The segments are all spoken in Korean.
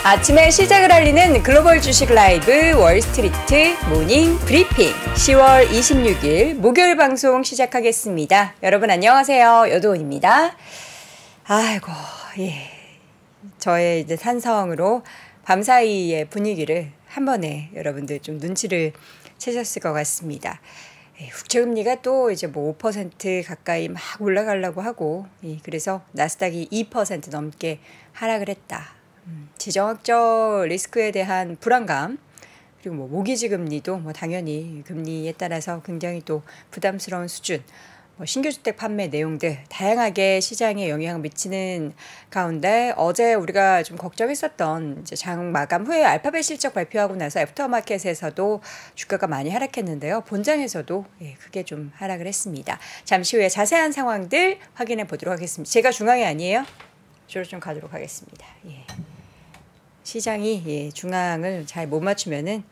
아침에 시작을 알리는 글로벌 주식 라이브 월스트리트 모닝 브리핑 10월 26일 목요일 방송 시작하겠습니다. 여러분 안녕하세요. 여도원입니다. 아이고, 예. 저의 이제 산성으로 밤사이의 분위기를 한 번에 여러분들 좀 눈치를 채셨을 것 같습니다. 국채금리가 또 이제 뭐 5% 가까이 막 올라가려고 하고, 그래서 나스닥이 2% 넘게 하락을 했다. 지정학적 리스크에 대한 불안감, 그리고 뭐 모기지 금리도 뭐 당연히 금리에 따라서 굉장히 또 부담스러운 수준, 뭐 신규 주택 판매 내용들 다양하게 시장에 영향을 미치는 가운데 어제 우리가 좀 걱정했었던 이제 장 마감 후에 알파벳 실적 발표하고 나서 애프터마켓에서도 주가가 많이 하락했는데요. 본장에서도 크게 좀 하락을 했습니다. 잠시 후에 자세한 상황들 확인해 보도록 하겠습니다. 제가 중앙이 아니에요. 저를 좀 가도록 하겠습니다. 시장이 중앙을 잘 못 맞추면은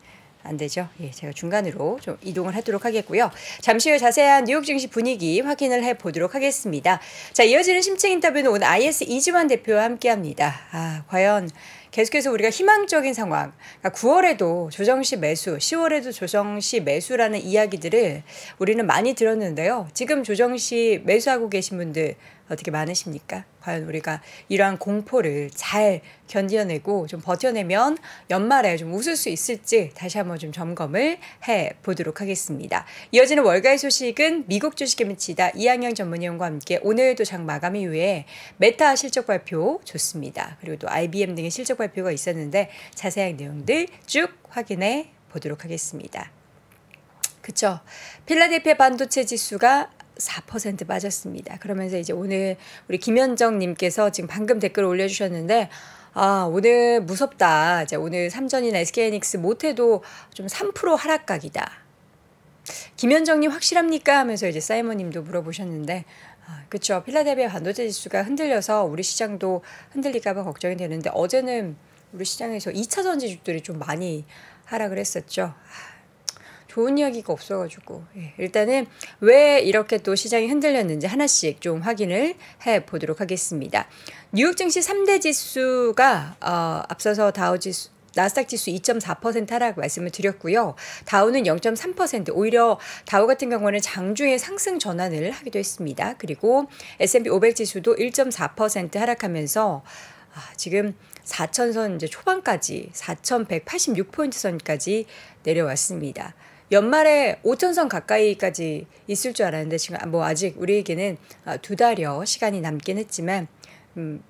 안 되죠. 제가 중간으로 좀 이동을 하도록 하겠고요. 잠시 후에 자세한 뉴욕 증시 분위기 확인을 해보도록 하겠습니다. 자, 이어지는 심층 인터뷰는 오늘 IS 이지환 대표와 함께합니다. 과연 계속해서 우리가 희망적인 상황, 그러니까 9월에도 조정시 매수, 10월에도 조정시 매수라는 이야기들을 우리는 많이 들었는데요. 지금 조정시 매수하고 계신 분들 어떻게 많으십니까? 과연 우리가 이러한 공포를 잘 견뎌내고 좀 버텨내면 연말에 좀 웃을 수 있을지 다시 한번 좀 점검을 해보도록 하겠습니다. 이어지는 월가의 소식은 미국 주식에 미치다 이항영 전문위원과 함께 오늘도 장 마감 이후에 메타 실적 발표 좋습니다. 그리고 또 IBM 등의 실적 발표가 있었는데 자세한 내용들 쭉 확인해 보도록 하겠습니다. 그쵸? 필라델피아 반도체 지수가 4% 빠졌습니다. 그러면서 이제 오늘 우리 김현정님께서 지금 방금 댓글을 올려주셨는데, 오늘 무섭다. 이제 오늘 삼전이나 SK하이닉스 못해도 좀 3% 하락각이다. 김현정님 확실합니까? 하면서 이제 사이먼님도 물어보셨는데, 그렇죠. 필라델피아 반도체 지수가 흔들려서 우리 시장도 흔들릴까봐 걱정이 되는데 어제는 우리 시장에서 2차 전지주들이 좀 많이 하락을 했었죠. 좋은 이야기가 없어가지고 일단은 왜 이렇게 또 시장이 흔들렸는지 하나씩 좀 확인을 해보도록 하겠습니다. 뉴욕 증시 3대 지수가 앞서서 나스닥 지수 2.4% 하락 말씀을 드렸고요. 다우는 0.3%, 오히려 다우 같은 경우는 장중에 상승 전환을 하기도 했습니다. 그리고 S&P 500 지수도 1.4% 하락하면서 지금 4,000선 이제 초반까지 4,186포인트 선까지 내려왔습니다. 연말에 5,000선 가까이까지 있을 줄 알았는데 지금 뭐 아직 우리에게는 2달여 시간이 남긴 했지만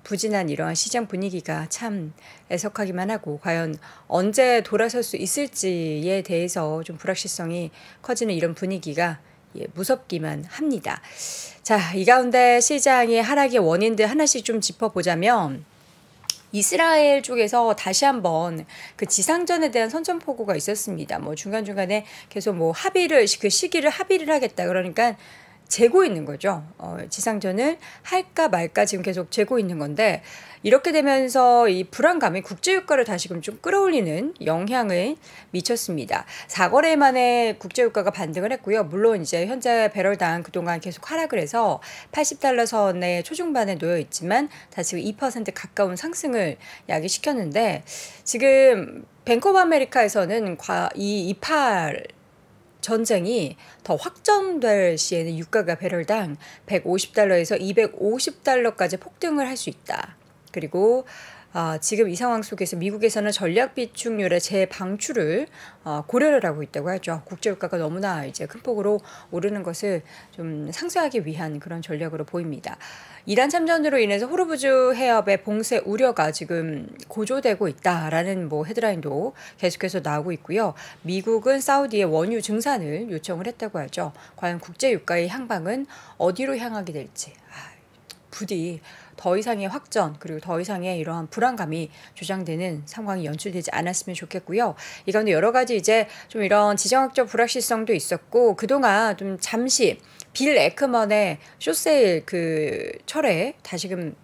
부진한 이러한 시장 분위기가 참 애석하기만 하고 과연 언제 돌아설 수 있을지에 대해서 좀 불확실성이 커지는 이런 분위기가 무섭기만 합니다. 자, 이 가운데 시장의 하락의 원인들 하나씩 좀 짚어보자면 이스라엘 쪽에서 다시 한번 그 지상전에 대한 선전포고가 있었습니다. 뭐 중간중간에 계속 뭐 그 시기를 합의를 하겠다. 그러니까 재고 있는 거죠. 지상전을 할까 말까 지금 계속 재고 있는 건데 이렇게 되면서 이 불안감이 국제유가를 다시금 좀 끌어올리는 영향을 미쳤습니다. 4거래 만에 국제유가가 반등을 했고요. 물론 이제 현재 배럴당 그동안 계속 하락을 해서 80달러 선의 초중반에 놓여 있지만 다시 2% 가까운 상승을 야기시켰는데 지금 뱅크 오브 아메리카에서는 이 이팔 전쟁이 더 확전될 시에는 유가가 배럴당 150달러에서 250달러까지 폭등을 할 수 있다. 그리고 지금 이 상황 속에서 미국에서는 전략 비축률의 재방출을 고려를 하고 있다고 하죠. 국제유가가 너무나 이제 큰 폭으로 오르는 것을 좀 상쇄하기 위한 그런 전략으로 보입니다. 이란 참전으로 인해서 호르무즈 해협의 봉쇄 우려가 지금 고조되고 있다라는 뭐 헤드라인도 계속해서 나오고 있고요. 미국은 사우디의 원유 증산을 요청을 했다고 하죠. 과연 국제유가의 향방은 어디로 향하게 될지. 부디 더 이상의 확전 그리고 더 이상의 이러한 불안감이 조장되는 상황이 연출되지 않았으면 좋겠고요. 이 가운데 여러 가지 이제 좀 이런 지정학적 불확실성도 있었고 그동안 좀 잠시 빌 에크먼의 숏세일 그 철회 다시금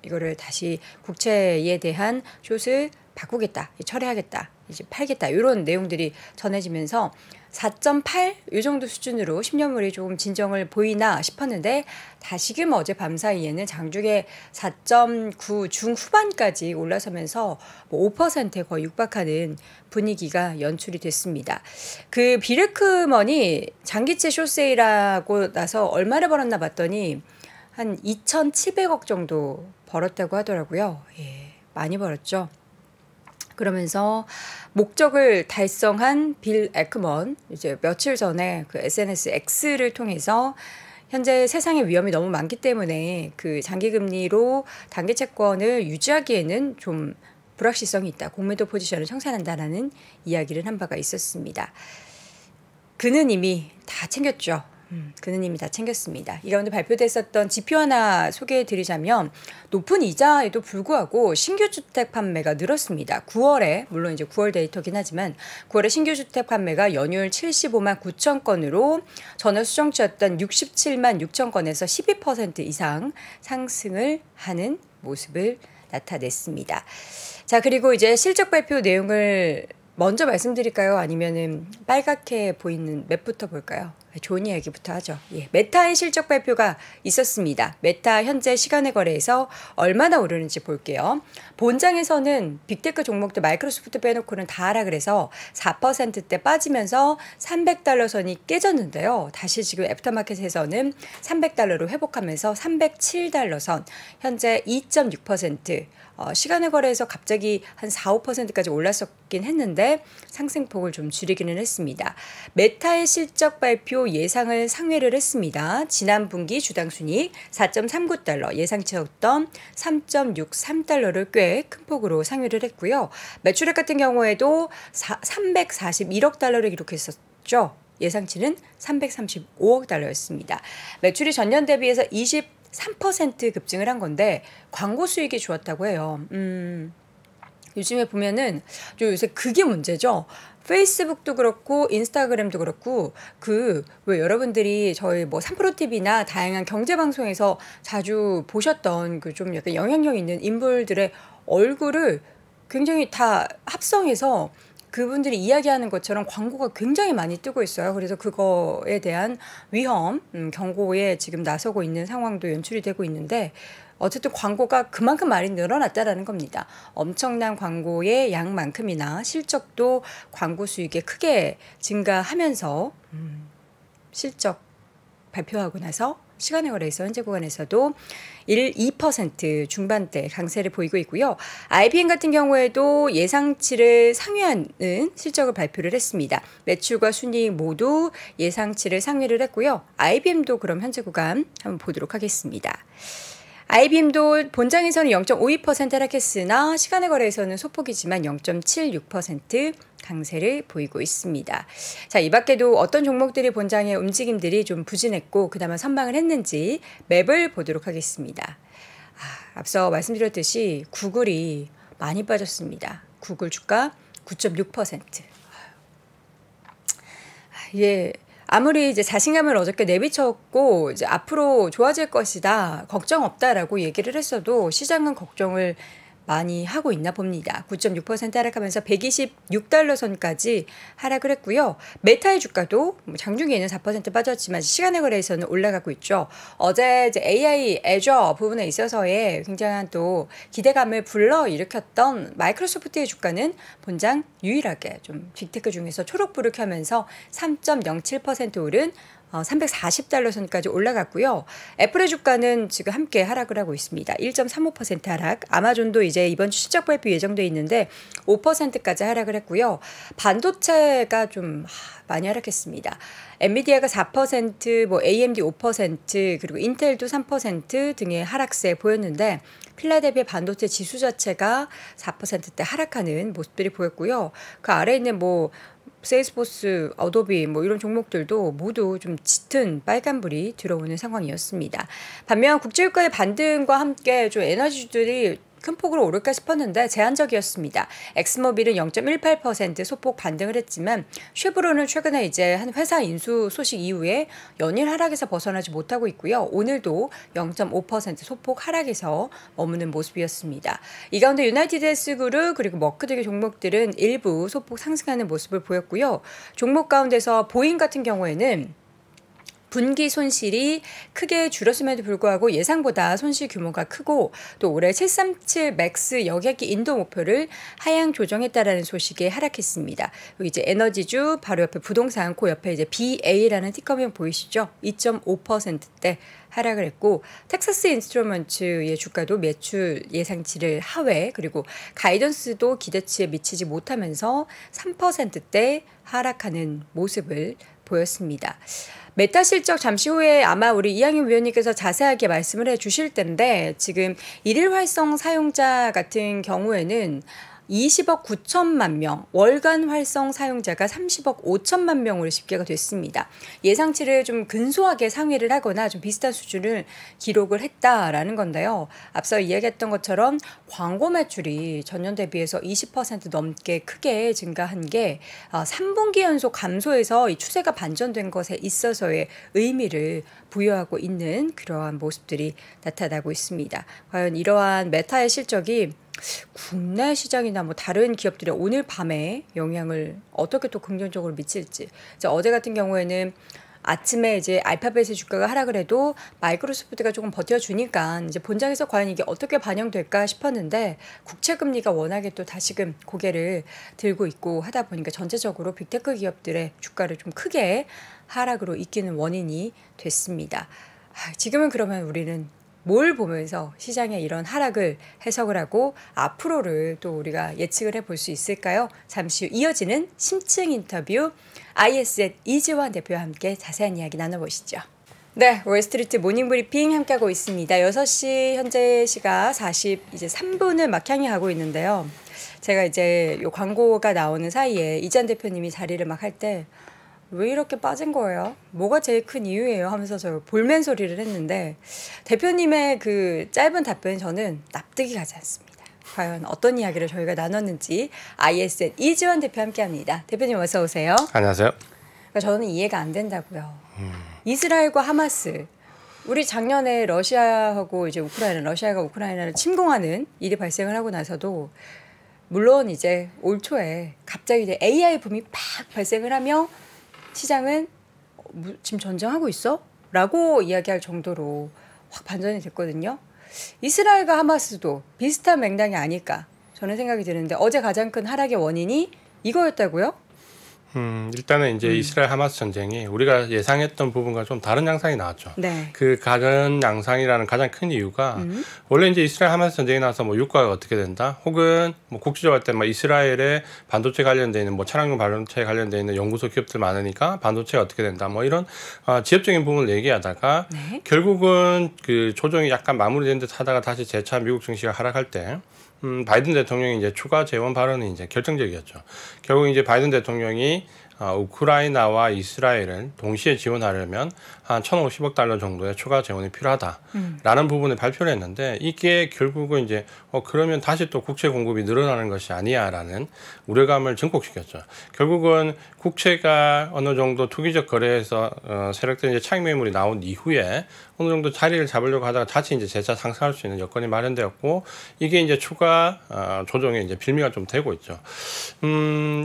이거를 다시 국채에 대한 숏을 바꾸겠다, 철회하겠다. 이제 팔겠다 이런 내용들이 전해지면서 4.8 이 정도 수준으로 10년물이 조금 진정을 보이나 싶었는데 다시금 어제 밤 사이에는 장중에 4.9 중후반까지 올라서면서 뭐 5%에 거의 육박하는 분위기가 연출이 됐습니다. 그 비르크먼이 장기채 숏세일하고 나서 얼마를 벌었나 봤더니 한 2,700억 정도 벌었다고 하더라고요. 예, 많이 벌었죠. 그러면서 목적을 달성한 빌 에크먼 이제 며칠 전에 그 SNS X를 통해서 현재 세상에 위험이 너무 많기 때문에 그 장기금리로 단기 채권을 유지하기에는 좀 불확실성이 있다. 공매도 포지션을 청산한다라는 이야기를 한 바가 있었습니다. 그는 이미 다 챙겼죠. 그는 이미 다 챙겼습니다. 이 가운데 발표됐었던 지표 하나 소개해 드리자면 높은 이자에도 불구하고 신규 주택 판매가 늘었습니다. 9월에 물론 이제 9월 데이터긴 하지만 9월에 신규 주택 판매가 연율 75만 9천 건으로 전월 수정치였던 67만 6천 건에서 12% 이상 상승을 하는 모습을 나타냈습니다. 자, 그리고 이제 실적 발표 내용을 먼저 말씀드릴까요? 아니면은 빨갛게 보이는 맵부터 볼까요? 좋은 이야기부터 하죠. 예, 메타의 실적 발표가 있었습니다. 메타 현재 시간의 거래에서 얼마나 오르는지 볼게요. 본장에서는 빅테크 종목들 마이크로소프트 빼놓고는 다 하라 그래서 4%대 빠지면서 300달러 선이 깨졌는데요. 다시 지금 애프터마켓에서는 300달러로 회복하면서 307달러 선, 현재 2.6%, 시간의 거래에서 갑자기 한 4, 5%까지 올랐었긴 했는데 상승폭을 좀 줄이기는 했습니다. 메타의 실적 발표 예상을 상회를 했습니다. 지난 분기 주당 순이익 4.39달러, 예상치였던 3.63달러를 꽤 큰 폭으로 상회를 했고요. 매출액 같은 경우에도 341억 달러를 기록했었죠. 예상치는 335억 달러였습니다. 매출이 전년 대비해서 23% 급증을 한 건데 광고 수익이 좋았다고 해요. 요즘에 보면은 요새 그게 문제죠. 페이스북도 그렇고 인스타그램도 그렇고 왜 여러분들이 저희 뭐 3프로TV나 다양한 경제 방송에서 자주 보셨던 그 좀 약간 영향력 있는 인물들의 얼굴을 굉장히 다 합성해서 그분들이 이야기하는 것처럼 광고가 굉장히 많이 뜨고 있어요. 그래서 그거에 대한 위험, 경고에 지금 나서고 있는 상황도 연출이 되고 있는데 어쨌든 광고가 그만큼 많이 늘어났다라는 겁니다. 엄청난 광고의 양만큼이나 실적도 광고 수익이 크게 증가하면서 실적 발표하고 나서 시간의 거래에서 현재 구간에서도 2% 중반대 강세를 보이고 있고요. IBM 같은 경우에도 예상치를 상회하는 실적을 발표를 했습니다. 매출과 순이익 모두 예상치를 상회를 했고요. IBM도 그럼 현재 구간 한번 보도록 하겠습니다. IBM도 본장에서는 0.52% 하락했으나 시간의 거래에서는 소폭이지만 0.76% 강세를 보이고 있습니다. 자, 이 밖에도 어떤 종목들이 본장의 움직임들이 좀 부진했고 그다음에 선방을 했는지 맵을 보도록 하겠습니다. 앞서 말씀드렸듯이 구글이 많이 빠졌습니다. 구글 주가 9.6%. 예. 아무리 이제 자신감을 어저께 내비쳤고 이제 앞으로 좋아질 것이다, 걱정 없다라고 얘기를 했어도 시장은 걱정을 많이 하고 있나 봅니다. 9.6% 하락하면서 126달러 선까지 하락을 했고요. 메타의 주가도 장중에는 4% 빠졌지만 시간의 거래에서는 올라가고 있죠. 어제 이제 AI 애저 부분에 있어서의 굉장한 또 기대감을 불러일으켰던 마이크로소프트의 주가는 본장 유일하게 좀 빅테크 중에서 초록불을 켜면서 3.07% 오른 340달러 선까지 올라갔고요. 애플의 주가는 지금 함께 하락을 하고 있습니다. 1.35% 하락. 아마존도 이제 이번 주 실적 발표 예정돼 있는데 5%까지 하락을 했고요. 반도체가 좀 많이 하락했습니다. 엔비디아가 4%, 뭐 AMD 5%, 그리고 인텔도 3% 등의 하락세 보였는데 필라델피아 반도체 지수 자체가 4%대 하락하는 모습들이 보였고요. 그 아래에 있는 뭐 세일스포스, 어도비 뭐 이런 종목들도 모두 좀 짙은 빨간불이 들어오는 상황이었습니다. 반면 국제유가의 반등과 함께 좀 에너지주들이 큰 폭으로 오를까 싶었는데 제한적이었습니다. 엑스모빌은 0.18% 소폭 반등을 했지만 쉐브론은 최근에 이제 한 회사 인수 소식 이후에 연일 하락에서 벗어나지 못하고 있고요. 오늘도 0.5% 소폭 하락에서 머무는 모습이었습니다. 이 가운데 유나이티드헬스그룹 그리고 머크 등의 종목들은 일부 소폭 상승하는 모습을 보였고요. 종목 가운데서 보잉 같은 경우에는 분기 손실이 크게 줄었음에도 불구하고 예상보다 손실 규모가 크고 또 올해 737 맥스 여객기 인도 목표를 하향 조정했다라는 소식에 하락했습니다. 여기 이제 에너지주 바로 옆에 부동산 그 옆에 이제 BA라는 티커명 보이시죠? 2.5%대 하락을 했고 텍사스 인스트루먼츠의 주가도 매출 예상치를 하회 그리고 가이던스도 기대치에 미치지 못하면서 3%대 하락하는 모습을 보였습니다. 메타 실적 잠시 후에 아마 우리 이항윤 위원님께서 자세하게 말씀을 해 주실 텐데 지금 일일 활성 사용자 같은 경우에는 20억 9천만 명, 월간 활성 사용자가 30억 5천만 명으로 집계가 됐습니다. 예상치를 좀 근소하게 상회를 하거나 좀 비슷한 수준을 기록을 했다라는 건데요. 앞서 이야기했던 것처럼 광고 매출이 전년 대비해서 20% 넘게 크게 증가한 게 3분기 연속 감소해서 이 추세가 반전된 것에 있어서의 의미를 부여하고 있는 그러한 모습들이 나타나고 있습니다. 과연 이러한 메타의 실적이 국내 시장이나 뭐 다른 기업들의 오늘 밤에 영향을 어떻게 또 긍정적으로 미칠지. 어제 같은 경우에는 아침에 이제 알파벳의 주가가 하락을 해도 마이크로소프트가 조금 버텨주니까 이제 본장에서 과연 이게 어떻게 반영될까 싶었는데 국채 금리가 워낙에 또 다시금 고개를 들고 있고 하다 보니까 전체적으로 빅테크 기업들의 주가를 좀 크게 하락으로 이끄는 원인이 됐습니다. 지금은 그러면 우리는 뭘 보면서 시장의 이런 하락을 해석을 하고 앞으로를 또 우리가 예측을 해볼 수 있을까요? 잠시 후 이어지는 심층 인터뷰 IS의 이지원 대표와 함께 자세한 이야기 나눠보시죠. 네, 월스트리트 모닝브리핑 함께하고 있습니다. 6시 현재 시각 43분을 막 향해 가고 있는데요. 제가 이제 요 광고가 나오는 사이에 이지원 대표님이 자리를 막 할 때 왜 이렇게 빠진 거예요? 뭐가 제일 큰 이유예요? 하면서 저 볼멘 소리를 했는데 대표님의 그 짧은 답변이 저는 납득이 가지 않습니다. 과연 어떤 이야기를 저희가 나눴는지 ISN 이지원 대표 함께합니다. 대표님 어서 오세요. 안녕하세요. 그러니까 저는 이해가 안 된다고요. 이스라엘과 하마스 우리 작년에 러시아하고 이제 러시아가 우크라이나를 침공하는 일이 발생을 하고 나서도 물론 이제 올 초에 갑자기 이제 AI 붐이 팍 발생을 하며 시장은 지금 전쟁하고 있어? 라고 이야기할 정도로 확 반전이 됐거든요. 이스라엘과 하마스도 비슷한 맥락이 아닐까 저는 생각이 드는데 어제 가장 큰 하락의 원인이 이거였다고요? 일단은 이제 이스라엘 하마스 전쟁이 우리가 예상했던 부분과 좀 다른 양상이 나왔죠. 네. 그 다른 양상이라는 가장 큰 이유가 원래 이제 이스라엘 하마스 전쟁이 나서 뭐 유가가 어떻게 된다, 혹은 뭐 국제적으로 할 때 막 이스라엘에 반도체 관련돼 있는 뭐 차량용 반도체 관련돼 있는 연구소 기업들 많으니까 반도체가 어떻게 된다, 뭐 이런 지엽적인 부분을 얘기하다가 네. 결국은 그 조정이 약간 마무리된 듯 하다가 다시 재차 미국 증시가 하락할 때. 바이든 대통령이 이제 추가 재원 발언이 이제 결정적이었죠. 결국 이제 바이든 대통령이 우크라이나와 이스라엘을 동시에 지원하려면 한 1,050억 달러 정도의 추가 재원이 필요하다라는 부분을 발표를 했는데 이게 결국은 이제 그러면 다시 또 국채 공급이 늘어나는 것이 아니야라는 우려감을 증폭시켰죠. 결국은 국채가 어느 정도 투기적 거래에서 세력된 이제 차익 매물이 나온 이후에 어느 정도 자리를 잡으려고 하다가 다시 이제 재차 상승할 수 있는 여건이 마련되었고 이게 이제 추가 조정에 이제 빌미가 좀 되고 있죠.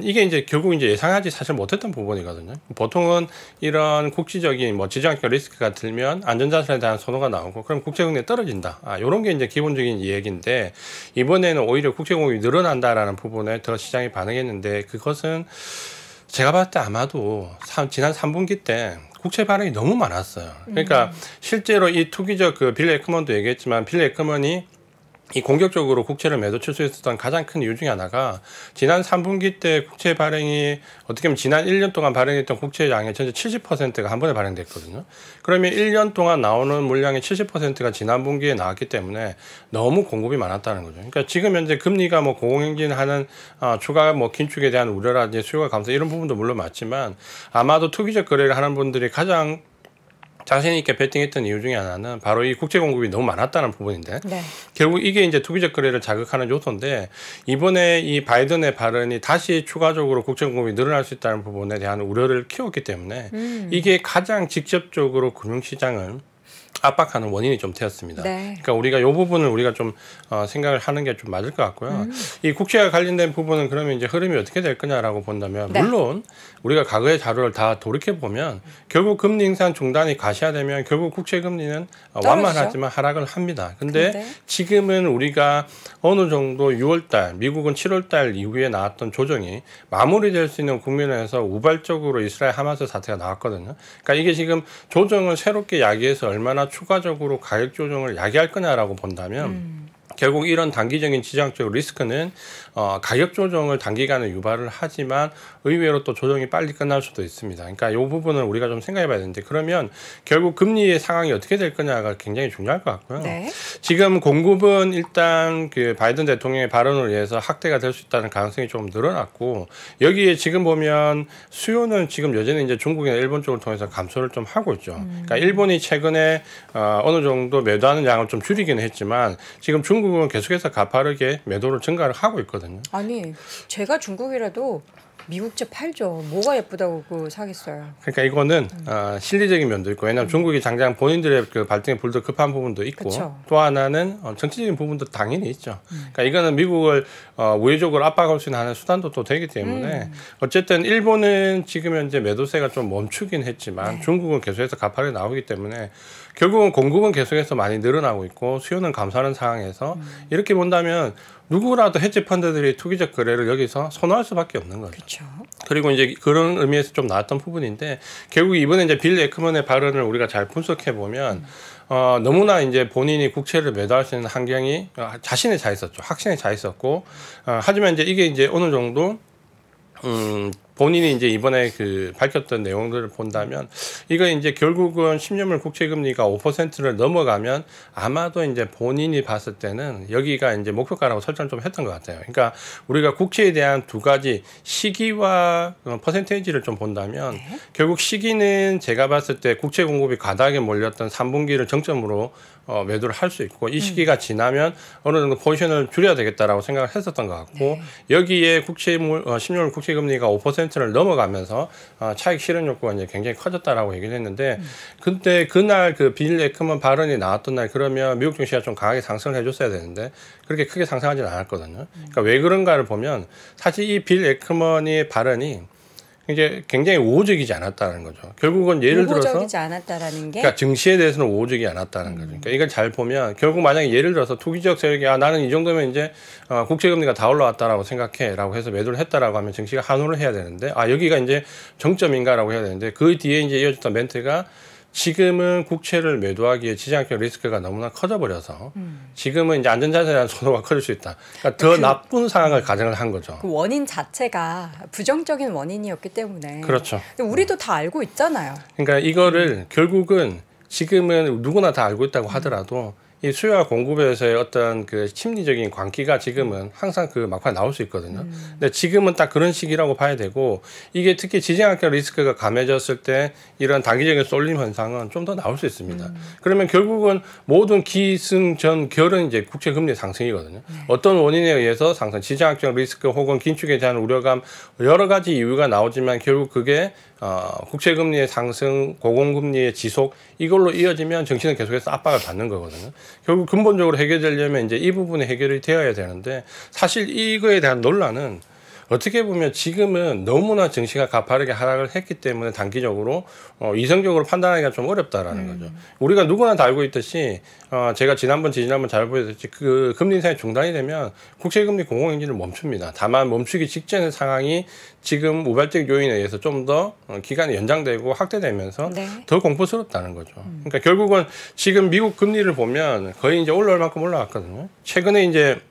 이게 이제 결국 이제 예상하지 사실 못했던 부분이거든요. 보통은 이런 국지적인 뭐 지정학적 리스크가 들면 안전자산에 대한 선호가 나오고 그럼 국채 금리가 떨어진다. 이런 게 이제 기본적인 얘기인데 이번에는 오히려 국채 공급이 늘어난다라는 부분에 더 시장이 반응했는데 그것은 제가 봤을 때 아마도 지난 3분기 때 국채 발행이 너무 많았어요. 그러니까 실제로 이 투기적 그 빌 에크먼도 얘기했지만 빌 에크먼이 이 공격적으로 국채를 매도 취소했었던 가장 큰 이유 중에 하나가 지난 3분기 때 국채 발행이 어떻게 보면 지난 1년 동안 발행했던 국채 양의 전체 70%가 한 번에 발행됐거든요. 그러면 1년 동안 나오는 물량의 70%가 지난 분기에 나왔기 때문에 너무 공급이 많았다는 거죠. 그러니까 지금 현재 금리가 뭐 고공행진하는 추가 뭐 긴축에 대한 우려라든지 수요가 감소 이런 부분도 물론 맞지만 아마도 투기적 거래를 하는 분들이 가장 자신 있게 베팅했던 이유 중에 하나는 바로 이 국제 공급이 너무 많았다는 부분인데 네. 결국 이게 이제 투기적 거래를 자극하는 요소인데 이번에 이 바이든의 발언이 다시 추가적으로 국제 공급이 늘어날 수 있다는 부분에 대한 우려를 키웠기 때문에 이게 가장 직접적으로 금융시장을 압박하는 원인이 좀 되었습니다. 네. 그러니까 우리가 이 부분을 우리가 좀 생각을 하는 게 좀 맞을 것 같고요. 이 국채와 관련된 부분은 그러면 이제 흐름이 어떻게 될 거냐라고 본다면 네. 물론 우리가 과거의 자료를 다 돌이켜 보면 결국 금리 인상 중단이 가시화되면 결국 국채 금리는 완만하지만 하락을 합니다. 근데 지금은 우리가 어느 정도 6월달 미국은 7월달 이후에 나왔던 조정이 마무리될 수 있는 국면에서 우발적으로 이스라엘 하마스 사태가 나왔거든요. 그러니까 이게 지금 조정을 새롭게 야기해서 얼마나 추가적으로 가격 조정을 야기할 거냐라고 본다면 결국 이런 단기적인 지정적 리스크는 가격 조정을 단기간에 유발을 하지만 의외로 또 조정이 빨리 끝날 수도 있습니다. 그러니까 이 부분을 우리가 좀 생각해 봐야 되는데 그러면 결국 금리의 상황이 어떻게 될 거냐가 굉장히 중요할 것 같고요. 네. 지금 공급은 일단 그 바이든 대통령의 발언을 위해서 확대가 될 수 있다는 가능성이 좀 늘어났고 여기에 지금 보면 수요는 지금 여전히 이제 중국이나 일본 쪽을 통해서 감소를 좀 하고 있죠. 그러니까 일본이 최근에 어느 정도 매도하는 양을 좀 줄이기는 했지만 지금 중국은 계속해서 가파르게 매도를 증가를 하고 있거든요. 아니 제가 중국이라도 미국제 팔죠. 뭐가 예쁘다고 그거 사겠어요. 그러니까 이거는 실리적인 면도 있고 왜냐하면 중국이 장장 본인들의 그 발등에 불도 급한 부분도 있고 그쵸. 또 하나는 정치적인 부분도 당연히 있죠. 그러니까 이거는 미국을 우회적으로 압박할 수 있는 하나의 수단도 또 되기 때문에 어쨌든 일본은 지금 현재 매도세가 좀 멈추긴 했지만 중국은 계속해서 가파르게 나오기 때문에 결국은 공급은 계속해서 많이 늘어나고 있고 수요는 감소하는 상황에서 이렇게 본다면 누구라도 헤지 펀드들이 투기적 거래를 여기서 선호할 수밖에 없는 거죠. 그렇죠. 그리고 이제 그런 의미에서 좀 나왔던 부분인데 결국 이번에 이제 빌 에크먼의 발언을 우리가 잘 분석해 보면 너무나 이제 본인이 국채를 매도할 수 있는 환경이 자신에 차 있었죠. 확신에 차 있었고 하지만 이제 이게 이제 어느 정도 본인이 이제 이번에 그 밝혔던 내용들을 본다면 이거 이제 결국은 10년물 국채 금리가 5%를 넘어가면 아마도 이제 본인이 봤을 때는 여기가 이제 목표가라고 설정 좀 했던 것 같아요. 그러니까 우리가 국채에 대한 두 가지 시기와 퍼센테이지를 좀 본다면 결국 시기는 제가 봤을 때 국채 공급이 과다하게 몰렸던 3분기를 정점으로 매도를 할 수 있고 이 시기가 지나면 어느 정도 포지션을 줄여야 되겠다라고 생각을 했었던 것 같고 여기에 10년물 국채 금리가 5%를 넘어가면서 차익 실현 욕구가 이제 굉장히 커졌다라고 얘기를 했는데 근데 그날 그 빌 에크먼 발언이 나왔던 날 그러면 미국 증시가 좀 강하게 상승을 해줬어야 되는데 그렇게 크게 상승하지는 않았거든요. 그러니까 왜 그런가를 보면 사실 이 빌 에크먼의 발언이 이제 굉장히 우호적이지 않았다는 거죠. 결국은 예를 들어서 우호적이지 않았다라는 게 그러니까 증시에 대해서는 우호적이 않았다는 거죠. 그러니까 이걸 잘 보면 결국 만약에 예를 들어서 투기적 세력이 나는 이 정도면 이제 국채금리가 다 올라왔다라고 생각해라고 해서 매도를 했다라고 하면 증시가 환호를 해야 되는데 여기가 이제 정점인가라고 해야 되는데 그 뒤에 이제 이어졌던 멘트가 지금은 국채를 매도하기에 지정학적 리스크가 너무나 커져버려서 지금은 이제 안전자산에 대한 손해가 커질 수 있다. 그러니까 더 나쁜 상황을 가정을 한 거죠. 그 원인 자체가 부정적인 원인이었기 때문에 그렇죠. 우리도 다 알고 있잖아요. 그러니까 이거를 결국은 지금은 누구나 다 알고 있다고 하더라도 이 수요와 공급에서의 어떤 그 심리적인 관계가 지금은 항상 그 막판에 나올 수 있거든요. 근데 지금은 딱 그런 시기라고 봐야 되고 이게 특히 지정학적 리스크가 감해졌을 때 이런 단기적인 쏠림 현상은 좀 더 나올 수 있습니다. 그러면 결국은 모든 기승전결은 이제 국채 금리 상승이거든요. 어떤 원인에 의해서 상승, 지정학적 리스크 혹은 긴축에 대한 우려감 여러 가지 이유가 나오지만 결국 그게 국채 금리의 상승, 고공금리의 지속 이걸로 이어지면 정치는 계속해서 압박을 받는 거거든요. 결국 근본적으로 해결되려면 이제 이 부분이 해결이 되어야 되는데 사실 이거에 대한 논란은 어떻게 보면 지금은 너무나 증시가 가파르게 하락을 했기 때문에 단기적으로 이성적으로 판단하기가 좀 어렵다라는 거죠. 우리가 누구나 다 알고 있듯이 제가 지난번 잘 보여드렸듯이 그 금리 인상이 중단이 되면 국채금리 공공행진을 멈춥니다. 다만 멈추기 직전의 상황이 지금 우발적 요인에 의해서 좀 더 기간이 연장되고 확대되면서 더 공포스럽다는 거죠. 그러니까 결국은 지금 미국 금리를 보면 거의 이제 올라올 만큼 올라왔거든요. 최근에 이제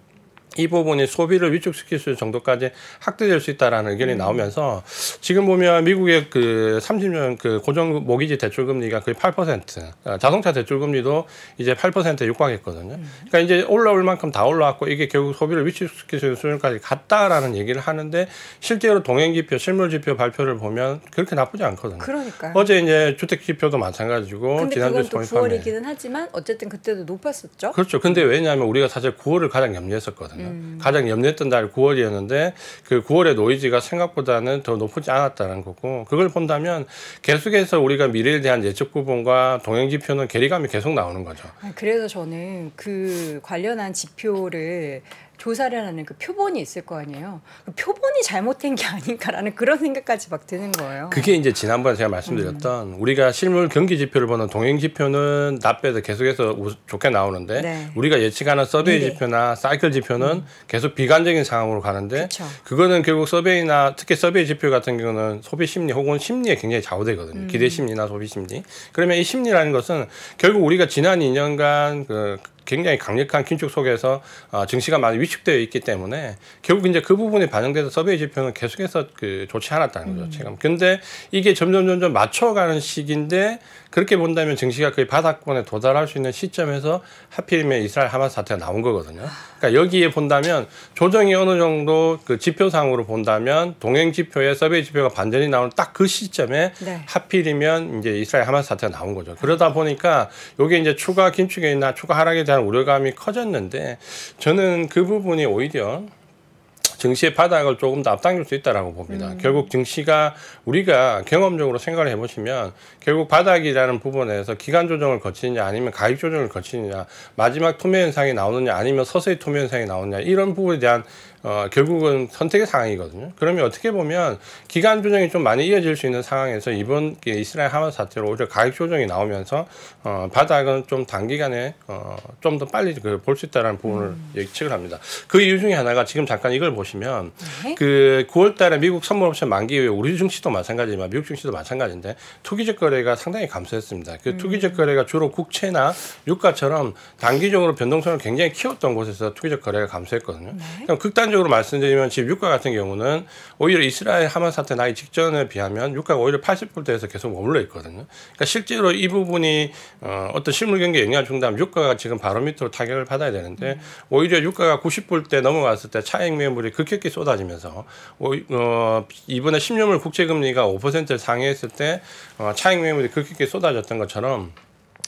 이 부분이 소비를 위축시킬 수 있는 정도까지 확대될 수 있다라는 의견이 나오면서 지금 보면 미국의 그 30년 그 고정 모기지 대출 금리가 거의 8%, 자동차 대출 금리도 이제 8%에 육박했거든요. 그러니까 이제 올라올 만큼 다 올라왔고 이게 결국 소비를 위축시킬 수 있는 수준까지 갔다라는 얘기를 하는데 실제로 동행지표, 실물지표 발표를 보면 그렇게 나쁘지 않거든요. 그러니까요. 어제 이제 주택지표도 마찬가지고 근데 지난주에 그건 또 9월이기는 하지만 어쨌든 그때도 높았었죠. 그렇죠. 근데 왜냐하면 우리가 사실 9월을 가장 염려했었거든요. 가장 염려했던 달이 9월이었는데 그 9월의 노이즈가 생각보다는 더 높지 않았다는 거고 그걸 본다면 계속해서 우리가 미래에 대한 예측 부분과 동행지표는 괴리감이 계속 나오는 거죠. 그래서 저는 그 관련한 지표를 조사를 하는 그 표본이 있을 거 아니에요. 그 표본이 잘못된 게 아닌가라는 그런 생각까지 막 드는 거예요. 그게 이제 지난번에 제가 말씀드렸던 우리가 실물 경기 지표를 보는 동행 지표는 나빼도 계속해서 좋게 나오는데 네. 우리가 예측하는 서베이 미래. 지표나 사이클 지표는 계속 비관적인 상황으로 가는데 그쵸. 그거는 결국 서베이나 특히 서베이 지표 같은 경우는 소비 심리 혹은 심리에 굉장히 좌우되거든요. 기대 심리나 소비 심리. 그러면 이 심리라는 것은 결국 우리가 지난 2년간 그 굉장히 강력한 긴축 속에서 증시가 많이 위축되어 있기 때문에 결국 이제 그 부분이 반영돼서 서베이 지표는 계속해서 그 좋지 않았다는 거죠. 지금. 근데 이게 점점 맞춰가는 시기인데 그렇게 본다면 증시가 거의 바닥권에 도달할 수 있는 시점에서 하필이면 이스라엘 하마스 사태가 나온 거거든요. 그러니까 여기에 본다면 조정이 어느 정도 그 지표상으로 본다면 동행 지표에 서베이 지표가 반전이 나오는 딱 그 시점에 네. 하필이면 이제 이스라엘 하마스 사태가 나온 거죠. 그러다 보니까 이게 이제 추가 긴축이나 추가 하락에 대한 우려감이 커졌는데 저는 그 부분이 오히려 증시의 바닥을 조금 더 앞당길 수 있다라고 봅니다. 결국 증시가 우리가 경험적으로 생각을 해보시면 결국 바닥이라는 부분에서 기간 조정을 거치느냐 아니면 가격 조정을 거치느냐 마지막 투매 현상이 나오느냐 아니면 서서히 투매 현상이 나오느냐 이런 부분에 대한 결국은 선택의 상황이거든요. 그러면 어떻게 보면 기간 조정이 좀 많이 이어질 수 있는 상황에서 이번 이스라엘 하마스 사태로 오히려 가격 조정이 나오면서 바닥은 좀 단기간에 좀 더 빨리 볼 수 있다는 부분을 예측을 합니다. 그 이유 중에 하나가 지금 잠깐 이걸 보시면 네. 그 9월달에 미국 선물 옵션 만기 이후에 우리 증시도 마찬가지지만 미국 증시도 마찬가지인데 투기적 거래가 상당히 감소했습니다. 그 투기적 거래가 주로 국채나 유가처럼 단기적으로 변동성을 굉장히 키웠던 곳에서 투기적 거래가 감소했거든요. 그럼 극단적으로 말씀드리면 지금 유가 같은 경우는 오히려 이스라엘 하마스 사태 나기 직전에 비하면 유가가 오히려 80불대에서 계속 머물러 있거든요. 그러니까 실제로 이 부분이 어떤 실물 경기에 영향을 준다면 유가가 지금 바로 밑으로 타격을 받아야 되는데 오히려 유가가 90불대 넘어갔을 때 차익 매물이 급격히 쏟아지면서 이번에 10년물 국채금리가 5%를 상회했을 때 차익 매물이 급격히 쏟아졌던 것처럼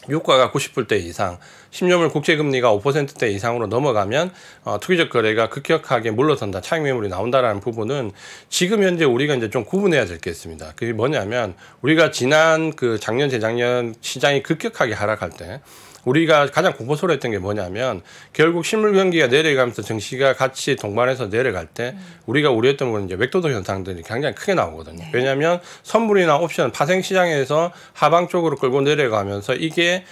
유가가 90불대 이상, 10년물 국채금리가 5%대 이상으로 넘어가면 투기적 거래가 급격하게 물러선다, 차익 매물이 나온다라는 부분은 지금 현재 우리가 이제 좀 구분해야 될 게 있습니다. 그게 뭐냐면 우리가 지난 그 작년, 재작년 시장이 급격하게 하락할 때 우리가 가장 공포스러웠던 게 뭐냐면 결국 실물 경기가 내려가면서 증시가 같이 동반해서 내려갈 때 우리가 우려했던 건 이제 웹도도 현상들이 굉장히 크게 나오거든요. 네. 왜냐하면 선물이나 옵션 파생 시장에서 하방 쪽으로 끌고 내려가면서 이게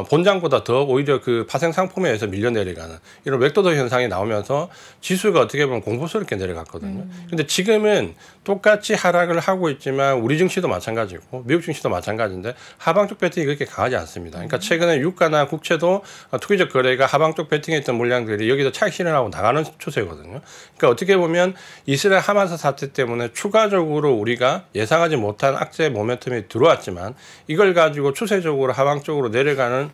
본장보다 더 오히려 그 파생 상품에 의해서 밀려 내려가는 이런 웹도도 현상이 나오면서 지수가 어떻게 보면 공포스럽게 내려갔거든요. 근데 지금은 똑같이 하락을 하고 있지만 우리 증시도 마찬가지고 미국 증시도 마찬가지인데 하방 쪽 배팅이 그렇게 강하지 않습니다. 그러니까 최근에 유가나 국채도 투기적 거래가 하방 쪽 배팅했던 물량들이 여기서 차익 실현하고 나가는 추세거든요. 그러니까 어떻게 보면 이스라엘 하마스 사태 때문에 추가적으로 우리가 예상하지 못한 악재 모멘텀이 들어왔지만 이걸 가지고 추세적으로 하방 쪽으로 내려가는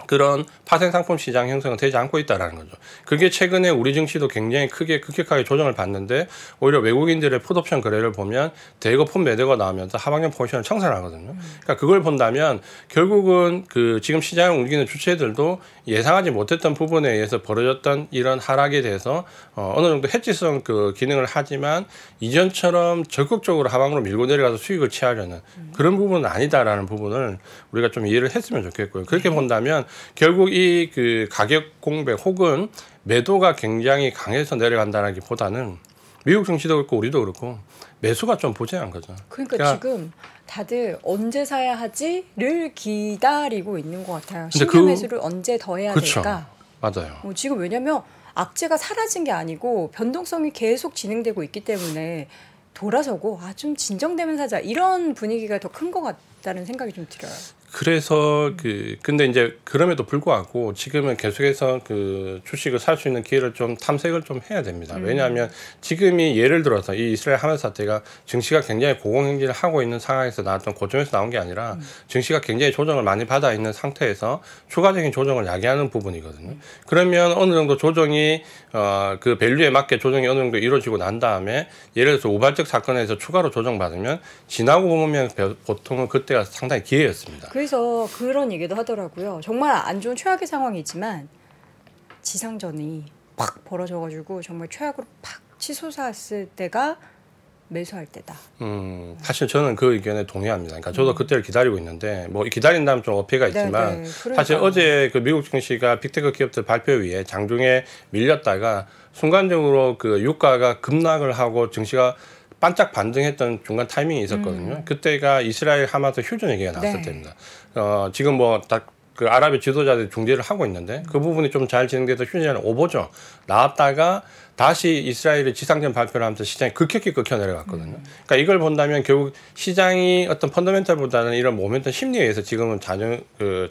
그런 파생 상품 시장 형성은 되지 않고 있다라는 거죠. 그게 최근에 우리 증시도 굉장히 크게 급격하게 조정을 받는데 오히려 외국인들의 풋옵션 거래를 보면 대거 풋 매도가 나오면서 하방형 포지션을 청산하거든요. 그러니까 그걸 본다면 결국은 그 지금 시장을 움직이는 주체들도 예상하지 못했던 부분에 의해서 벌어졌던 이런 하락에 대해서 어느 정도 해지성 그 기능을 하지만 이전처럼 적극적으로 하방으로 밀고 내려가서 수익을 취하려는 그런 부분은 아니다라는 부분을 우리가 좀 이해를 했으면 좋겠고요. 그렇게 본다면 결국 이 그 가격 공백 혹은 매도가 굉장히 강해서 내려간다라기보다는 미국 증시도 그렇고 우리도 그렇고 매수가 좀 부재한 거죠. 그러니까 지금 다들 언제 사야 하지를 기다리고 있는 것 같아요. 신규 매수를 언제 더 해야 그렇죠. 될까? 맞아요. 지금 왜냐하면 악재가 사라진 게 아니고 변동성이 계속 진행되고 있기 때문에 돌아서고 좀 진정되면 사자 이런 분위기가 더 큰 것 같다는 생각이 좀 들어요. 그래서 근데 이제 그럼에도 불구하고 지금은 계속해서 그 주식을 살 수 있는 기회를 좀 탐색을 좀 해야 됩니다. 왜냐하면 지금이 예를 들어서 이 이스라엘 하마스 사태가 증시가 굉장히 고공행진을 하고 있는 상황에서 나왔던 고점에서 나온 게 아니라 증시가 굉장히 조정을 많이 받아 있는 상태에서 추가적인 조정을 야기하는 부분이거든요. 그러면 어느 정도 조정이 그 밸류에 맞게 조정이 어느 정도 이루어지고 난 다음에 예를 들어서 우발적 사건에서 추가로 조정받으면 지나고 보면 보통은 그때가 상당히 기회였습니다. 그래서 그런 얘기도 하더라고요. 정말 안 좋은 최악의 상황이지만 지상전이 팍 벌어져가지고 정말 최악으로 팍 치솟았을 때가 매수할 때다. 사실 저는 그 의견에 동의합니다. 그러니까 저도 그때를 기다리고 있는데 뭐 기다린다면 좀 어폐가 있지만 네. 사실 어제 그 미국 증시가 빅테크 기업들 발표 위에 장중에 밀렸다가 순간적으로 그 유가가 급락을 하고 증시가 반짝 반등했던 중간 타이밍이 있었거든요. 그때가 이스라엘 하마스 휴전 얘기가 나왔을 때입니다. 지금 뭐 그 아랍의 지도자들이 중재를 하고 있는데 그 부분이 좀 잘 진행돼서 휴전이 오보죠. 나왔다가 다시 이스라엘의 지상전 발표를 하면서 시장이 급격히 꺾여 내려갔거든요. 그러니까 이걸 본다면 결국 시장이 어떤 펀더멘털보다는 이런 모멘텀 심리에 의해서 지금은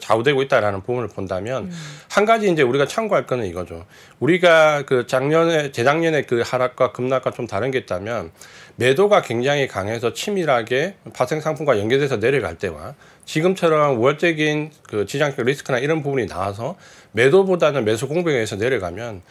좌우되고 있다라는 부분을 본다면 한 가지 이제 우리가 참고할 거는 이거죠. 우리가 그 재작년에 그 하락과 급락과 좀 다른 게 있다면 매도가 굉장히 강해서 치밀하게 파생 상품과 연계돼서 내려갈 때와 지금처럼 우월적인 그 지정학적 리스크나 이런 부분이 나와서 매도보다는 매수 공백에 의해서 내려가면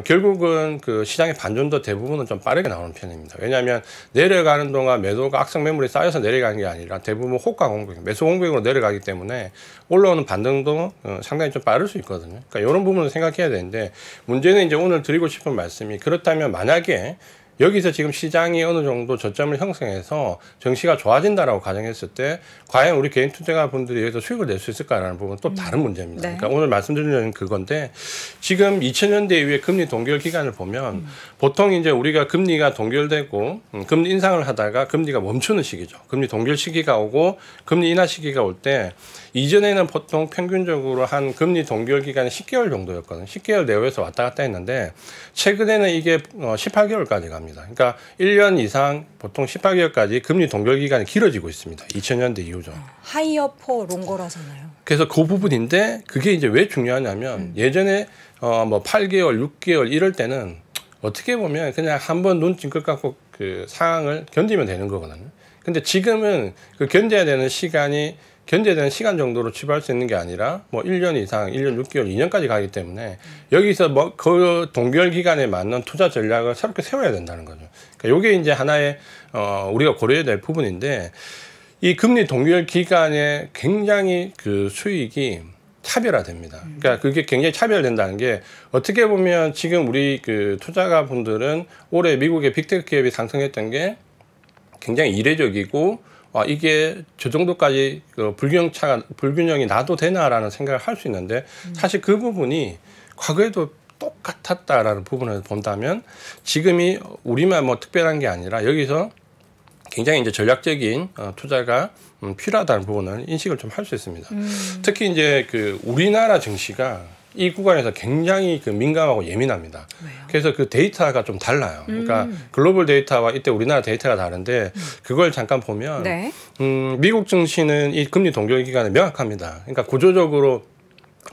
결국은 그 시장의 반전도 대부분은 좀 빠르게 나오는 편입니다. 왜냐하면 내려가는 동안 매도가 악성 매물이 쌓여서 내려가는 게 아니라 대부분 호가 공백, 매수 공백으로 내려가기 때문에 올라오는 반등도 상당히 좀 빠를 수 있거든요. 그러니까 이런 부분을 생각해야 되는데 문제는 이제 오늘 드리고 싶은 말씀이 그렇다면 만약에 여기서 지금 시장이 어느 정도 저점을 형성해서 정시가 좋아진다라고 가정했을 때 과연 우리 개인 투자자분들이 여기서 수익을 낼 수 있을까라는 부분은 또 다른 문제입니다. 네. 그러니까 오늘 말씀드리는 그건데 지금 2000년대 이후에 금리 동결 기간을 보면 보통 이제 우리가 금리가 동결되고 금리 인상을 하다가 금리가 멈추는 시기죠. 금리 동결 시기가 오고 금리 인하 시기가 올 때 이전에는 보통 평균적으로 한 금리 동결 기간이 10개월 정도였거든요. 10개월 내외에서 왔다 갔다 했는데 최근에는 이게 18개월까지 갑니다. 그러니까 1년 이상 보통 18개월까지 금리 동결 기간이 길어지고 있습니다. 2000년대 이후죠. 하이어 포 롱거라잖아요. 그래서 그 부분인데 그게 이제 왜 중요하냐면 예전에 뭐 8개월, 6개월 이럴 때는 어떻게 보면 그냥 한번 눈 찡긋 감고 그 상황을 견디면 되는 거거든요. 근데 지금은 그 견뎌야 되는 시간 정도로 치부할 수 있는 게 아니라 뭐 1년 이상, 1년 6개월, 2년까지 가기 때문에 여기서 뭐 그 동결 기간에 맞는 투자 전략을 새롭게 세워야 된다는 거죠. 그러니까 요게 이제 하나의 우리가 고려해야 될 부분인데 이 금리 동결 기간에 굉장히 그 수익이 차별화됩니다. 그러니까 그게 굉장히 차별된다는 게 어떻게 보면 지금 우리 그 투자가분들은 올해 미국의 빅테크 기업이 상승했던 게 굉장히 이례적이고 이게 저 정도까지 그 불균형이 나도 되나라는 생각을 할 수 있는데 사실 그 부분이 과거에도 똑같았다라는 부분을 본다면 지금이 우리만 뭐 특별한 게 아니라 여기서 굉장히 이제 전략적인 투자가 필요하다는 부분을 인식을 좀 할 수 있습니다. 특히 이제 그 우리나라 증시가 이 구간에서 굉장히 그 민감하고 예민합니다. 왜요? 그래서 그 데이터가 좀 달라요. 그러니까 글로벌 데이터와 이때 우리나라 데이터가 다른데 그걸 잠깐 보면 네. 미국 증시는 이 금리 동결 기간에 명확합니다. 그러니까 구조적으로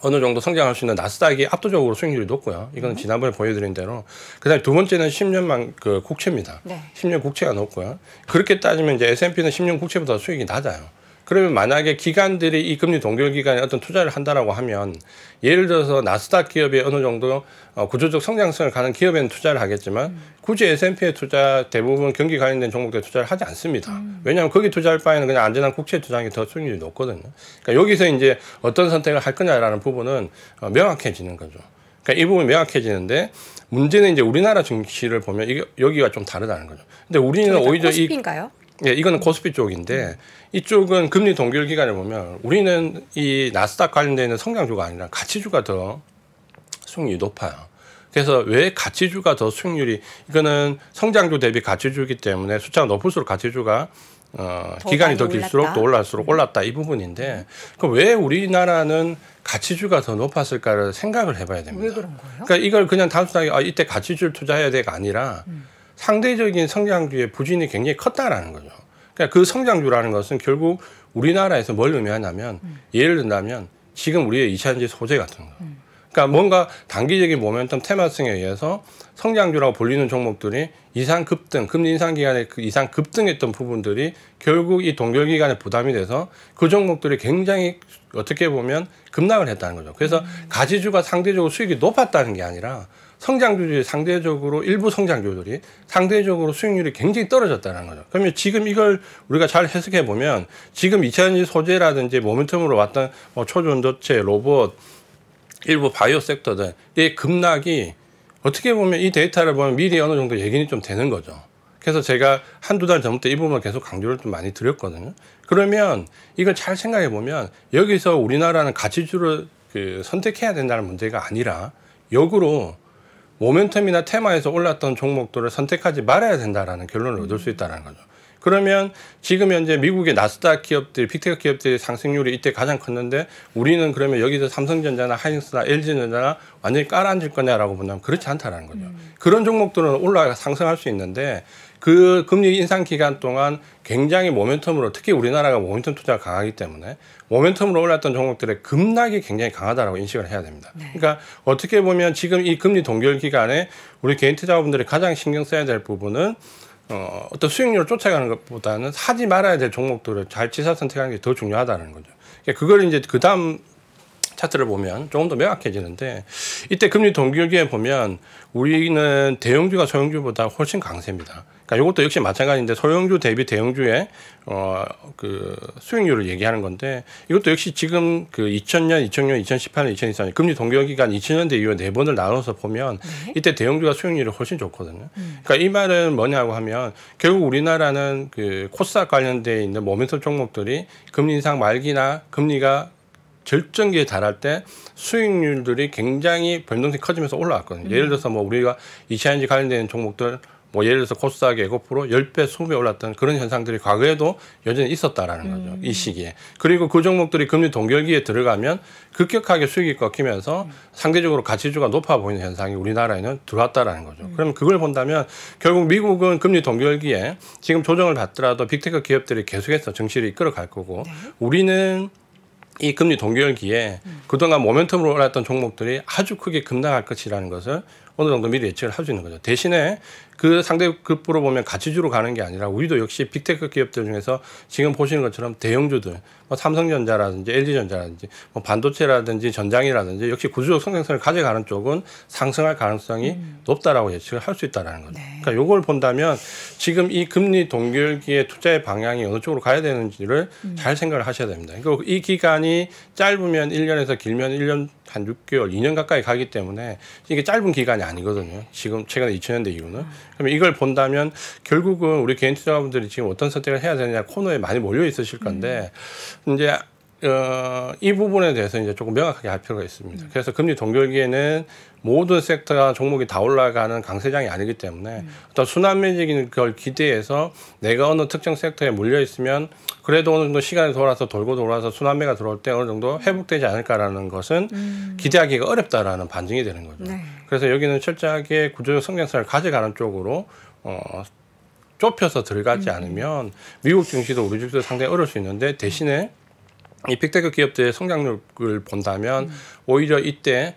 어느 정도 성장할 수 있는 나스닥이 압도적으로 수익률이 높고요. 이거는 지난번에 보여드린 대로. 그다음에 두 번째는 10년만 그 국채입니다. 네. 10년 국채가 높고요. 그렇게 따지면 이제 S&P는 10년 국채보다 수익이 낮아요. 그러면 만약에 기관들이 이 금리 동결 기간에 어떤 투자를 한다라고 하면 예를 들어서 나스닥 기업이 어느 정도 구조적 성장성을 가는 기업에는 투자를 하겠지만 굳이 S&P에 투자 대부분 경기 관련된 종목들에 투자를 하지 않습니다. 왜냐하면 거기 투자할 바에는 그냥 안전한 국채에 투자하는 게 더 수익률이 높거든요. 그러니까 여기서 이제 어떤 선택을 할 거냐라는 부분은 명확해지는 거죠. 그러니까 이 부분이 명확해지는데 문제는 이제 우리나라 증시를 보면 이게 여기가 좀 다르다는 거죠. 근데 우리는 오히려 코스피인가요? 예, 이거는 코스피 쪽인데 이쪽은 금리 동결 기간을 보면 우리는 이 나스닥 관련되어 있는 성장주가 아니라 가치주가 더 수익률이 높아요. 그래서 왜 가치주가 더 수익률이 이거는 성장주 대비 가치주이기 때문에 숫자가 높을수록 가치주가 기간이 더 길수록 또 올라갈수록 올랐다 이 부분인데 그럼 왜 우리나라는 가치주가 더 높았을까를 생각을 해봐야 됩니다. 왜 그런 거예요? 그러니까 이걸 그냥 단순하게 이때 가치주를 투자해야 돼가 아니라 상대적인 성장주의 부진이 굉장히 컸다라는 거죠. 그러니까 그 성장주라는 것은 결국 우리나라에서 뭘 의미하냐면 예를 든다면 지금 우리의 2차전지 소재 같은 거. 그러니까 뭔가 단기적인 모멘텀 테마성에 의해서 성장주라고 불리는 종목들이 이상 급등, 금리 인상 기간에 그 이상 급등했던 부분들이 결국 이 동결 기간에 부담이 돼서 그 종목들이 굉장히 어떻게 보면 급락을 했다는 거죠. 그래서 가지주가 상대적으로 수익이 높았다는 게 아니라 성장주들이 상대적으로 일부 성장주들이 상대적으로 수익률이 굉장히 떨어졌다는 거죠. 그러면 지금 이걸 우리가 잘 해석해 보면 지금 2차전지 소재라든지 모멘텀으로 왔던 뭐 초전도체, 로봇, 일부 바이오 섹터들 이 급락이 어떻게 보면 이 데이터를 보면 미리 어느 정도 얘기는 좀 되는 거죠. 그래서 제가 한두 달 전부터 이 부분을 계속 강조를 좀 많이 드렸거든요. 그러면 이걸 잘 생각해 보면 여기서 우리나라는 가치주를 선택해야 된다는 문제가 아니라 역으로 모멘텀이나 테마에서 올랐던 종목들을 선택하지 말아야 된다라는 결론을 얻을 수 있다는 거죠. 그러면 지금 현재 미국의 나스닥 기업들, 빅테크 기업들의 상승률이 이때 가장 컸는데 우리는 그러면 여기서 삼성전자나 하이닉스나 LG전자나 완전히 깔아앉을 거냐라고 본다면 그렇지 않다라는 거죠. 그런 종목들은 올라가 상승할 수 있는데 그 금리 인상 기간 동안 굉장히 모멘텀으로 특히 우리나라가 모멘텀 투자가 강하기 때문에 모멘텀으로 올랐던 종목들의 급락이 굉장히 강하다라고 인식을 해야 됩니다. 네. 그러니까 어떻게 보면 지금 이 금리 동결 기간에 우리 개인 투자자분들이 가장 신경 써야 될 부분은 어떤 수익률을 쫓아가는 것보다는 사지 말아야 될 종목들을 잘 지사 선택하는 게 더 중요하다는 거죠. 그러니까 그걸 이제 그 다음 차트를 보면 조금 더 명확해지는데 이때 금리 동결기에 보면 우리는 대형주가 소형주보다 훨씬 강세입니다. 그러니까 이것도 역시 마찬가지인데 소형주 대비 대형주의 그 수익률을 얘기하는 건데 이것도 역시 지금 그 2000년, 2006년, 2018년, 2024년 금리 동결 기간 2000년대 이후에 4번을 나눠서 보면 이때 대형주가 수익률이 훨씬 좋거든요. 그러니까 이 말은 뭐냐고 하면 결국 우리나라는 그 코스닥 관련돼 있는 모멘텀 종목들이 금리 인상 말기나 금리가 절정기에 달할 때 수익률들이 굉장히 변동성이 커지면서 올라왔거든요. 예를 들어서 뭐 우리가 2차전지 관련된 종목들 뭐 예를 들어서 코스닥 에코프로 10배, 20배 올랐던 그런 현상들이 과거에도 여전히 있었다라는 거죠. 이 시기에. 그리고 그 종목들이 금리 동결기에 들어가면 급격하게 수익이 꺾이면서 상대적으로 가치주가 높아 보이는 현상이 우리나라에는 들어왔다라는 거죠. 그러면 그걸 본다면 결국 미국은 금리 동결기에 지금 조정을 받더라도 빅테크 기업들이 계속해서 정시를 이끌어 갈 거고 우리는 이 금리 동결기에 그동안 모멘텀으로 올랐던 종목들이 아주 크게 급락할 것이라는 것을 어느 정도 미리 예측을 할 수 있는 거죠. 대신에 그 상대급부로 보면 가치주로 가는 게 아니라 우리도 역시 빅테크 기업들 중에서 지금 보시는 것처럼 대형주들, 뭐 삼성전자라든지 LG전자라든지 뭐 반도체라든지 전장이라든지 역시 구조적 성장성을 가져가는 쪽은 상승할 가능성이 높다라고 예측을 할 수 있다는 거죠. 네. 그러니까 이걸 본다면 지금 이 금리 동결기의 투자의 방향이 어느 쪽으로 가야 되는지를 잘 생각을 하셔야 됩니다. 그리고 이 기간이 짧으면 1년에서 길면 1년 한 6개월, 2년 가까이 가기 때문에 이게 짧은 기간이 아니거든요. 지금 최근에 2000년대 이후는. 그러면 이걸 본다면 결국은 우리 개인 투자자분들이 지금 어떤 선택을 해야 되느냐 코너에 많이 몰려 있으실 건데 이제 이 부분에 대해서 이제 조금 명확하게 할 필요가 있습니다. 그래서 금리 동결기에는 모든 섹터가 종목이 다 올라가는 강세장이 아니기 때문에 어떤 순환매적인 걸 기대해서 내가 어느 특정 섹터에 몰려 있으면 그래도 어느 정도 시간이 돌아서 돌고 돌아서 순환매가 들어올 때 어느 정도 회복되지 않을까라는 것은 기대하기가 어렵다라는 반증이 되는 거죠. 네. 그래서 여기는 철저하게 구조적 성장성을 가져가는 쪽으로 좁혀서 들어가지 않으면 미국 증시도 우리 증시도 상당히 어려울 수 있는데 대신에 이 빅테크 기업들의 성장률을 본다면 오히려 이때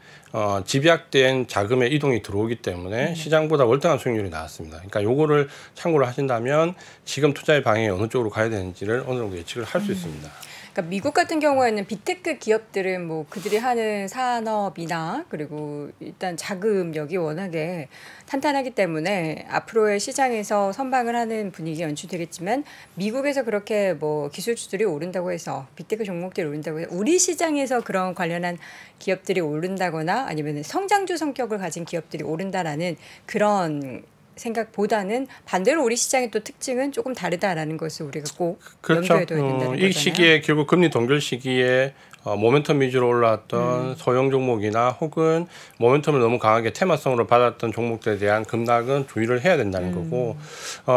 집약된 자금의 이동이 들어오기 때문에 시장보다 월등한 수익률이 나왔습니다. 그러니까 요거를 참고를 하신다면 지금 투자의 방향이 어느 쪽으로 가야 되는지를 어느 정도 예측을 할 수 있습니다. 그러니까 미국 같은 경우에는 빅테크 기업들은 뭐 그들이 하는 산업이나 그리고 일단 자금력이 워낙에 탄탄하기 때문에 앞으로의 시장에서 선방을 하는 분위기 연출되겠지만 미국에서 그렇게 뭐 기술주들이 오른다고 해서 빅테크 종목들이 오른다고 해서 우리 시장에서 그런 관련한 기업들이 오른다거나 아니면 성장주 성격을 가진 기업들이 오른다라는 그런 생각보다는 반대로 우리 시장의 또 특징은 조금 다르다라는 것을 우리가 꼭 그렇죠. 염두에 둬야 된다는 거잖아요. 이 시기에 결국 금리 동결 시기에 모멘텀 위주로 올라왔던 소형 종목이나 혹은 모멘텀을 너무 강하게 테마성으로 받았던 종목들에 대한 급락은 주의를 해야 된다는 거고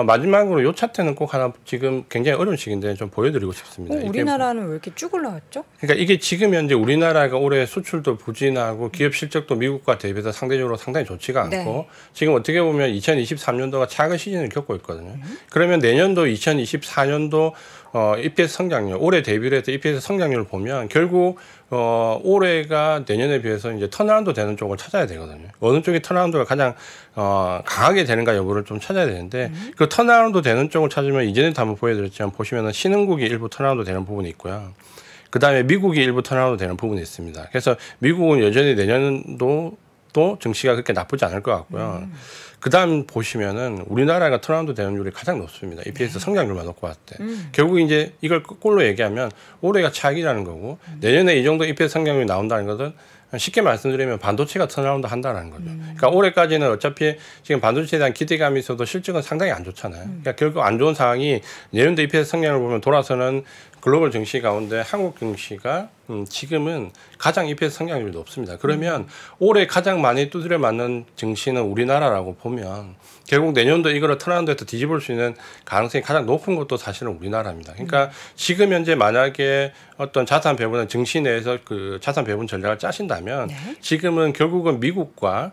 마지막으로 이 차트는 꼭 하나 지금 굉장히 어려운 시기인데 좀 보여드리고 싶습니다. 우리나라는 왜 이렇게 쭉 올라왔죠? 그러니까 이게 지금 현재 우리나라가 올해 수출도 부진하고 기업 실적도 미국과 대비해서 상대적으로 상당히 좋지가 않고 네. 지금 어떻게 보면 2023년도가 작은 시즌을 겪고 있거든요. 그러면 내년도 2024년도 EPS 성장률, 올해 대비를 해서 EPS 성장률을 보면 결국 올해가 내년에 비해서 이제 턴어라운드 되는 쪽을 찾아야 되거든요. 어느 쪽이 턴어라운드가 가장 강하게 되는가 여부를 좀 찾아야 되는데 그 턴어라운드 되는 쪽을 찾으면 이전에도 한번 보여드렸지만 보시면은 신흥국이 일부 턴어라운드 되는 부분이 있고요. 그 다음에 미국이 일부 턴어라운드 되는 부분이 있습니다. 그래서 미국은 여전히 내년도 또 증시가 그렇게 나쁘지 않을 것 같고요. 그 다음 보시면은 우리나라가 턴어라운드 되는율이 가장 높습니다. EPS 성장률만 놓고 봤을 때. 결국 이제 이걸 꼴로 얘기하면 올해가 차익이라는 거고 내년에 이 정도 EPS 성장률이 나온다는 것은 쉽게 말씀드리면 반도체가 턴어라운드 한다는 거죠. 그러니까 올해까지는 어차피 지금 반도체에 대한 기대감이 있어도 실적은 상당히 안 좋잖아요. 그러니까 결국 안 좋은 상황이 내년도 EPS 성장을 보면 돌아서는 글로벌 증시 가운데 한국 증시가 지금은 가장 EPS 성장률이 높습니다. 그러면 올해 가장 많이 두드려 맞는 증시는 우리나라라고 보면 결국 내년도 이거를 턴어라운드해서 뒤집을 수 있는 가능성이 가장 높은 것도 사실은 우리나라입니다. 그러니까 지금 현재 만약에 어떤 자산 배분은 증시 내에서 그 자산 배분 전략을 짜신다면 지금은 결국은 미국과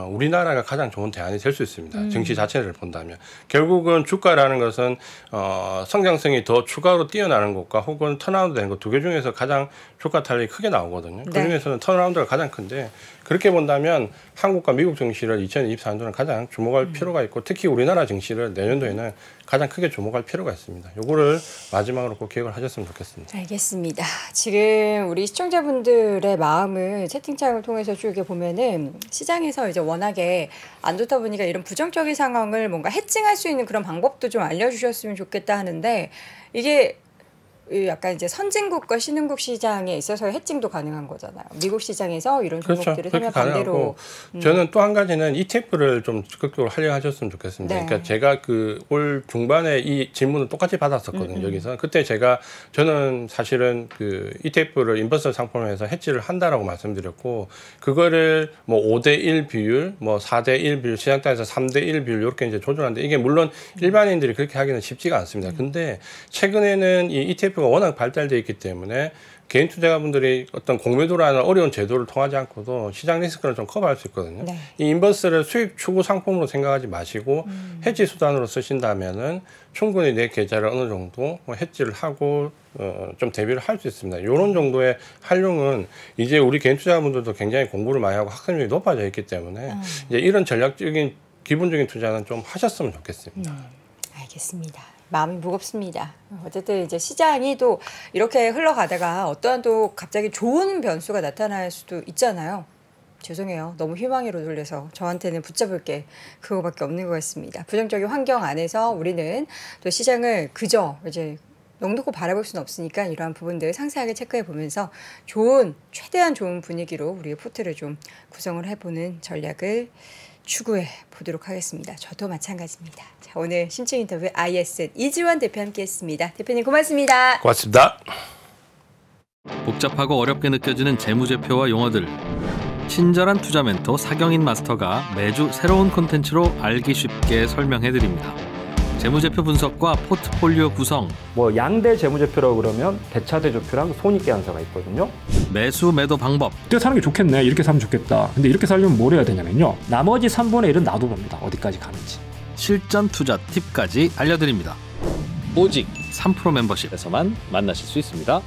우리나라가 가장 좋은 대안이 될 수 있습니다. 증시 자체를 본다면 결국은 주가라는 것은 성장성이 더 추가로 뛰어나는 것과 혹은 턴어라운드 되는 것 두 개 중에서 가장 주가 탄력이 크게 나오거든요. 그 중에서는 턴어라운드가 가장 큰데 그렇게 본다면 한국과 미국 증시를 2024년도는 가장 주목할 필요가 있고 특히 우리나라 증시를 내년도에는 가장 크게 주목할 필요가 있습니다. 요거를 마지막으로 꼭 기억을 하셨으면 좋겠습니다. 알겠습니다. 지금 우리 시청자분들의 마음을 채팅창을 통해서 쭉 이렇게 보면은 시장에서 이제 워낙에 안 좋다 보니까 이런 부정적인 상황을 뭔가 해칭할 수 있는 그런 방법도 좀 알려주셨으면 좋겠다 하는데 이게 약간 이제 선진국과 신흥국 시장에 있어서 해칭도 가능한 거잖아요. 미국 시장에서 이런 종목들을 사면 반대로. 저는 또 한 가지는 ETF를 좀 적극적으로 하려 하셨으면 좋겠습니다. 네. 그러니까 제가 그 올 중반에 이 질문을 똑같이 받았었거든요. 여기서 그때 저는 사실은 그 ETF를 인버스 상품을 해서 해지를 한다라고 말씀드렸고 그거를 뭐 5대1 비율, 뭐 4대1 비율, 시장 단에서 3대1 비율 이렇게 이제 조절하는데 이게 물론 일반인들이 그렇게 하기는 쉽지가 않습니다. 근데 최근에는 이 ETF가 워낙 발달되어 있기 때문에 개인 투자자분들이 어떤 공매도라는 어려운 제도를 통하지 않고도 시장 리스크를 좀 커버할 수 있거든요. 네. 이 인버스를 수익 추구 상품으로 생각하지 마시고 해지 수단으로 쓰신다면은 충분히 내 계좌를 어느 정도 해지를 하고 좀 대비를 할 수 있습니다. 이런 정도의 활용은 이제 우리 개인 투자자분들도 굉장히 공부를 많이 하고 학습력이 높아져 있기 때문에 이제 이런 전략적인 기본적인 투자는 좀 하셨으면 좋겠습니다. 알겠습니다. 마음이 무겁습니다. 어쨌든 이제 시장이 또 이렇게 흘러가다가 어떠한 또 갑자기 좋은 변수가 나타날 수도 있잖아요. 죄송해요. 너무 희망으로 돌려서 저한테는 붙잡을 게 그거밖에 없는 것 같습니다. 부정적인 환경 안에서 우리는 또 시장을 그저 이제 넉넉히 바라볼 수는 없으니까 이러한 부분들 상세하게 체크해 보면서 최대한 좋은 분위기로 우리의 포트를 좀 구성을 해보는 전략을 추구해 보도록 하겠습니다. 저도 마찬가지입니다. 자, 오늘 심층 인터뷰 ISN 이지원 대표 함께했습니다. 대표님 고맙습니다. 고맙습니다. 복잡하고 어렵게 느껴지는 재무제표와 용어들 친절한 투자 멘토 사경인 마스터가 매주 새로운 콘텐츠로 알기 쉽게 설명해드립니다. 재무제표 분석과 포트폴리오 구성 뭐 양대 재무제표라고 그러면 대차대조표랑 손익계산서가 있거든요. 매수 매도 방법 이때 사는 게 좋겠네. 이렇게 사면 좋겠다. 근데 이렇게 살려면 뭘 해야 되냐면요. 나머지 3분의 1은 놔둬봅니다. 어디까지 가는지. 실전 투자 팁까지 알려드립니다. 오직 3프로 멤버십에서만 만나실 수 있습니다.